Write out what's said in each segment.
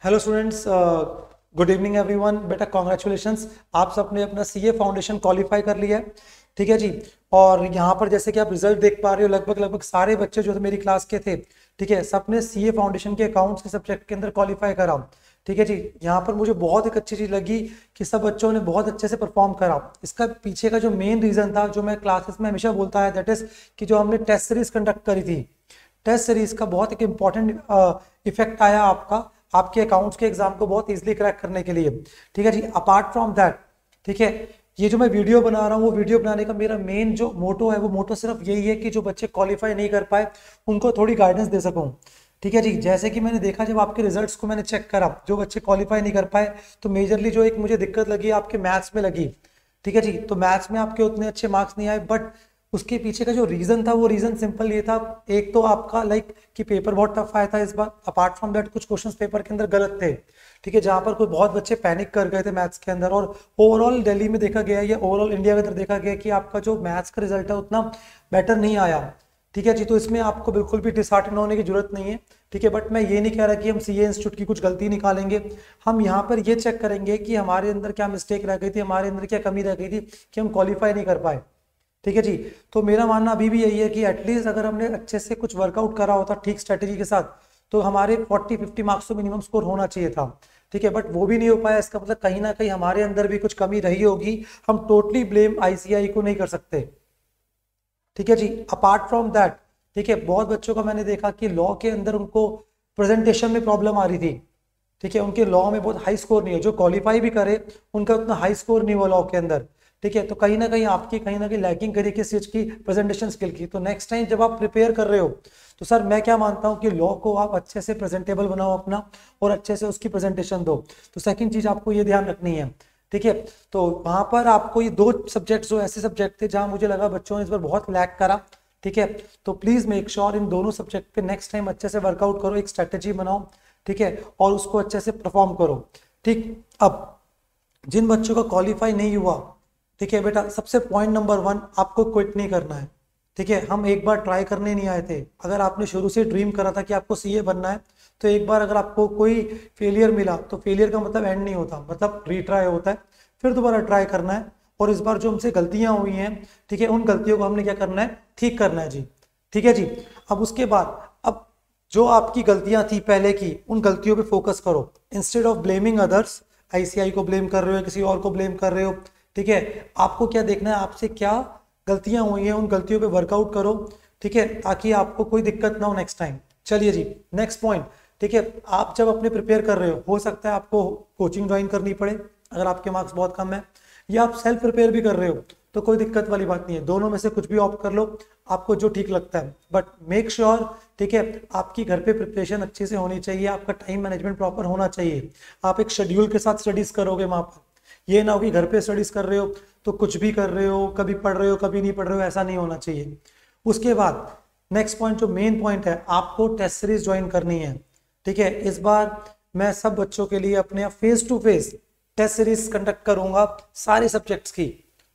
Hello students, good evening everyone. बेटा congratulations, आप सबने अपना सीए फाउंडेशन क्वालिफाई कर लिया है। ठीक है जी। और यहाँ पर जैसे कि आप रिजल्ट देख पा रहे हो, लगभग लगभग सारे बच्चे जो मेरी क्लास के थे, ठीक है, सबने सीए फाउंडेशन के अकाउंट्स के सब्जेक्ट के अंदर क्वालिफाई करा। ठीक है जी। यहाँ पर मुझे बहुत एक अच्छी चीज़ लगी कि सब बच्चों ने बहुत अच्छे से परफॉर्म करा। इसका पीछे का जो मेन रीज़न था, जो मैं क्लासेस में हमेशा बोलता है, दैट इज़ कि जो हमने टेस्ट सीरीज कंडक्ट करी थी, टेस्ट सीरीज का बहुत एक इंपॉर्टेंट इफेक्ट आया आपका, आपके अकाउंट्स के एग्जाम को बहुत इजीली क्रैक करने के लिए। ठीक है जी। अपार्ट फ्रॉम दैट, ठीक है, ये जो मैं वीडियो बना रहा हूँ, वो वीडियो बनाने का मेरा मेन जो मोटो है, वो मोटो सिर्फ यही है कि जो बच्चे क्वालिफाई नहीं कर पाए उनको थोड़ी गाइडेंस दे सकूँ। ठीक है जी। जैसे कि मैंने देखा, जब आपके रिजल्ट्स को मैंने चेक करा, जो बच्चे क्वालिफाई नहीं कर पाए, तो मेजरली जो एक मुझे दिक्कत लगी आपके मैथ्स में लगी। ठीक है जी। तो मैथ्स में आपके उतने अच्छे मार्क्स नहीं आए, बट उसके पीछे का जो रीजन था, वो रीजन सिंपल ये था। एक तो आपका कि पेपर बहुत टफ आया था इस बार। अपार्ट फ्रॉम दैट कुछ क्वेश्चंस पेपर के अंदर गलत थे। ठीक है, जहां पर कोई बहुत बच्चे पैनिक कर गए थे मैथ्स के अंदर। और ओवरऑल दिल्ली में देखा गया या ओवरऑल इंडिया के अंदर देखा गया कि आपका जो मैथ्स का रिजल्ट है उतना बेटर नहीं आया। ठीक है जी। तो इसमें आपको बिल्कुल भी डिसहार्टन होने की जरूरत नहीं है। ठीक है, बट मैं ये नहीं कह रहा कि हम सीए इंस्टीट्यूट की कुछ गलती निकालेंगे। हम यहाँ पर ये चेक करेंगे कि हमारे अंदर क्या मिस्टेक रह गई थी, हमारे अंदर क्या कमी रह गई थी कि हम क्वालिफाई नहीं कर पाए। ठीक है जी। तो मेरा मानना अभी भी यही है कि एटलीस्ट अगर हमने अच्छे से कुछ वर्कआउट करा होता ठीक स्ट्रेटेजी के साथ, तो हमारे 40-50 मार्क्स तो मिनिमम स्कोर होना चाहिए था। ठीक है, बट वो भी नहीं हो पाया। इसका मतलब कहीं ना कहीं हमारे अंदर भी कुछ कमी रही होगी। हम टोटली ब्लेम आईसीआई को नहीं कर सकते। ठीक है जी। अपार्ट फ्रॉम दैट, ठीक है, बहुत बच्चों का मैंने देखा कि लॉ के अंदर उनको प्रेजेंटेशन में प्रॉब्लम आ रही थी। ठीक है, उनके लॉ में बहुत हाई स्कोर नहीं है, जो क्वालिफाई भी करे उनका उतना हाई स्कोर नहीं हुआ लॉ के अंदर। ठीक है, तो कहीं ना कहीं आपकी कहीं ना कहीं लैकिंग करी किस चीज की, प्रेजेंटेशन स्किल की। तो नेक्स्ट टाइम जब आप प्रिपेयर कर रहे हो, तो सर मैं क्या मानता हूँ कि लॉ को आप अच्छे से प्रेजेंटेबल बनाओ अपना, और अच्छे से उसकी प्रेजेंटेशन दो। तो सेकंड चीज आपको ये ध्यान रखनी है। ठीक है, तो वहां पर आपको ये दो सब्जेक्ट जो ऐसे सब्जेक्ट थे जहां मुझे लगा बच्चों ने इस बार बहुत लैक करा। ठीक है, तो प्लीज मेक श्योर इन दोनों सब्जेक्ट पे नेक्स्ट टाइम अच्छे से वर्कआउट करो, एक स्ट्रेटेजी बनाओ। ठीक है, और उसको अच्छे से परफॉर्म करो। ठीक। अब जिन बच्चों का क्वालिफाई नहीं हुआ, ठीक है बेटा, सबसे पॉइंट नंबर 1, आपको क्विट नहीं करना है। ठीक है, हम एक बार ट्राई करने नहीं आए थे। अगर आपने शुरू से ड्रीम करा था कि आपको सीए बनना है, तो एक बार अगर आपको कोई फेलियर मिला, तो फेलियर का मतलब एंड नहीं होता, मतलब रीट्राई होता है। फिर दोबारा ट्राई करना है। और इस बार जो हमसे गलतियां हुई हैं, ठीक है, उन गलतियों को हमने क्या करना है, ठीक करना है जी। ठीक है जी। अब उसके बाद, अब जो आपकी गलतियां थी पहले की, उन गलतियों पे फोकस करो instead of blaming others. ICI को ब्लेम कर रहे हो, किसी और को ब्लेम कर रहे हो। ठीक है, आपको क्या देखना है, आपसे क्या गलतियां हुई हैं, उन गलतियों पे वर्कआउट करो। ठीक है, ताकि आपको कोई दिक्कत ना हो नेक्स्ट टाइम। चलिए जी, नेक्स्ट पॉइंट। ठीक है, आप जब अपने प्रिपेयर कर रहे हो सकता है आपको कोचिंग ज्वाइन करनी पड़े अगर आपके मार्क्स बहुत कम है, या आप सेल्फ प्रिपेयर भी कर रहे हो, तो कोई दिक्कत वाली बात नहीं है। दोनों में से कुछ भी ऑप्ट कर लो, आपको जो ठीक लगता है। बट मेक श्योर, ठीक है, आपकी घर पे प्रिपरेशन अच्छे से होनी चाहिए, आपका टाइम मैनेजमेंट प्रॉपर होना चाहिए। आप एक शेड्यूल के साथ स्टडीज करोगे वहां पर। ये ना हो कि घर पे स्टडीज कर रहे हो तो कुछ भी कर रहे हो, कभी पढ़ रहे हो कभी नहीं पढ़ रहे हो, ऐसा नहीं होना चाहिए। उसके बाद नेक्स्ट पॉइंट, जो मेन पॉइंट है, आपको टेस्ट सीरीज ज्वाइन करनी है। ठीक है, इस बार मैं सब बच्चों के लिए अपने face to face test series conduct करूंगा सारे सब्जेक्ट्स की।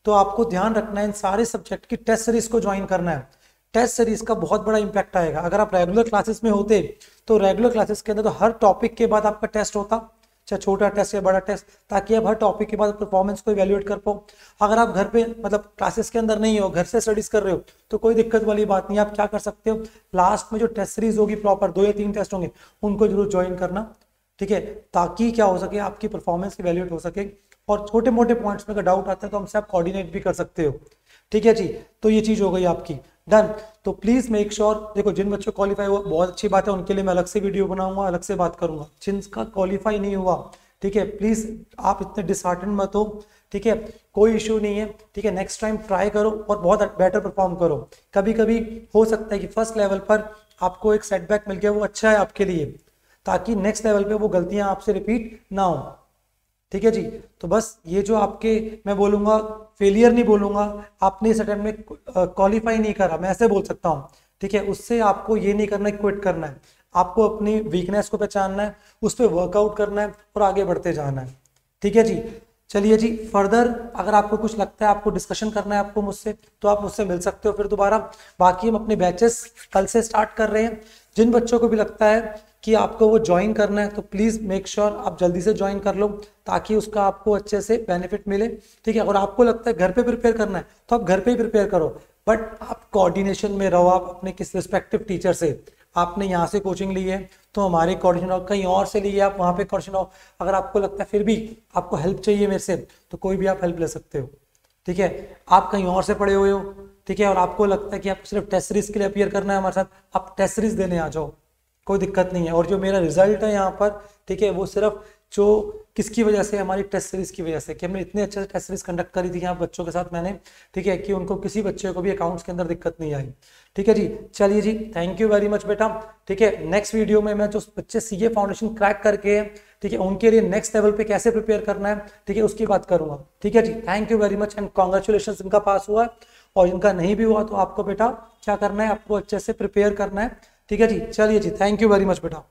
तो आपको ध्यान रखना है, इन सारे सब्जेक्ट की टेस्ट सीरीज को ज्वाइन करना है। टेस्ट सीरीज का बहुत बड़ा इंपैक्ट आएगा। अगर आप रेगुलर क्लासेस में होते, तो रेगुलर क्लासेस के अंदर तो हर टॉपिक के बाद आपका टेस्ट होता, चाहे छोटा टेस्ट या बड़ा टेस्ट, ताकि आप हर टॉपिक के बाद परफॉर्मेंस को इवेल्युएट कर पाओ। अगर आप घर पे मतलब क्लासेस के अंदर नहीं हो, घर से स्टडीज कर रहे हो, तो कोई दिक्कत वाली बात नहीं। आप क्या कर सकते हो, लास्ट में जो टेस्ट सीरीज होगी प्रॉपर 2 या 3 टेस्ट होंगे, उनको जरूर ज्वाइन करना। ठीक है, ताकि क्या हो सके, आपकी परफॉर्मेंस इवेल्युएट हो सके। और छोटे मोटे पॉइंट्स में अगर डाउट आता है तो हमसे आप कोऑर्डिनेट भी कर सकते हो। ठीक है जी। तो ये चीज हो गई आपकी डन। तो प्लीज मेक श्योर, देखो जिन बच्चों क्वालिफाई हुआ बहुत अच्छी बात है, उनके लिए मैं अलग से वीडियो बनाऊंगा, अलग से बात करूंगा। जिनका क्वालिफाई नहीं हुआ, ठीक है, प्लीज आप इतने डिसहार्टन मत हो। ठीक है, कोई इशू नहीं है। ठीक है, नेक्स्ट टाइम ट्राई करो और बहुत बेटर परफॉर्म करो। कभी कभी हो सकता है कि फर्स्ट लेवल पर आपको एक सेटबैक मिल गया, वो अच्छा है आपके लिए, ताकि नेक्स्ट लेवल पे वो गलतियां आपसे रिपीट ना हो। ठीक है जी। तो बस ये जो आपके, मैं बोलूंगा फेलियर नहीं बोलूंगा, आपने इस अटेम्प्ट में क्वालिफाई नहीं करा, मैं ऐसे बोल सकता हूँ। ठीक है, उससे आपको ये नहीं करना है, क्विट करना है। आपको अपनी वीकनेस को पहचानना है, उस पर वर्कआउट करना है और आगे बढ़ते जाना है। ठीक है जी। चलिए जी, फर्दर अगर आपको कुछ लगता है, आपको डिस्कशन करना है आपको मुझसे, तो आप मुझसे मिल सकते हो फिर दोबारा। बाकी हम अपने बैचेस कल से स्टार्ट कर रहे हैं। जिन बच्चों को भी लगता है कि आपको वो ज्वाइन करना है तो प्लीज़ मेक श्योर आप जल्दी से ज्वाइन कर लो, ताकि उसका आपको अच्छे से बेनिफिट मिले। ठीक है, अगर आपको लगता है घर पे प्रिपेयर करना है तो आप घर पे ही प्रिपेयर करो, बट आप कोऑर्डिनेशन में रहो, आप अपने किस रिस्पेक्टिव टीचर से। आपने यहाँ से कोचिंग ली है तो हमारे कोऑर्डिनेशन, और कहीं और से लिए आप वहाँ पे कोऑर्डिनेशन हो। अगर आपको लगता है फिर भी आपको हेल्प चाहिए मेरे से, तो कोई भी आप हेल्प ले सकते हो। ठीक है, आप कहीं और से पढ़े हुए हो, ठीक है, और आपको लगता है कि आपको सिर्फ टेस्ट सीरीज के लिए अपियर करना है हमारे साथ, आप टेस्ट सीरीज देने आ जाओ, कोई दिक्कत नहीं है। और जो मेरा रिजल्ट है यहाँ पर, ठीक है, वो सिर्फ जो किसकी वजह से, हमारी टेस्ट सीरीज की वजह से, कि हमने इतने अच्छे से टेस्ट सीरीज कंडक्ट करी थी यहाँ बच्चों के साथ मैंने, ठीक है, कि उनको किसी बच्चे को भी अकाउंट्स के अंदर दिक्कत नहीं आई। ठीक है जी, चलिए जी, थैंक यू वेरी मच बेटा। ठीक है, नेक्स्ट वीडियो में मैं जो बच्चे सीए फाउंडेशन क्रैक करके, ठीक है, उनके लिए नेक्स्ट लेवल पे कैसे प्रिपेयर करना है, ठीक है, उसकी बात करूंगा। ठीक है जी, thank you very much and congratulation, इनका पास हुआ है। और इनका नहीं भी हुआ तो आपको बेटा क्या करना है, आपको अच्छे से प्रिपेयर करना है। ठीक है जी, चलिए जी, थैंक यू वेरी मच बेटा।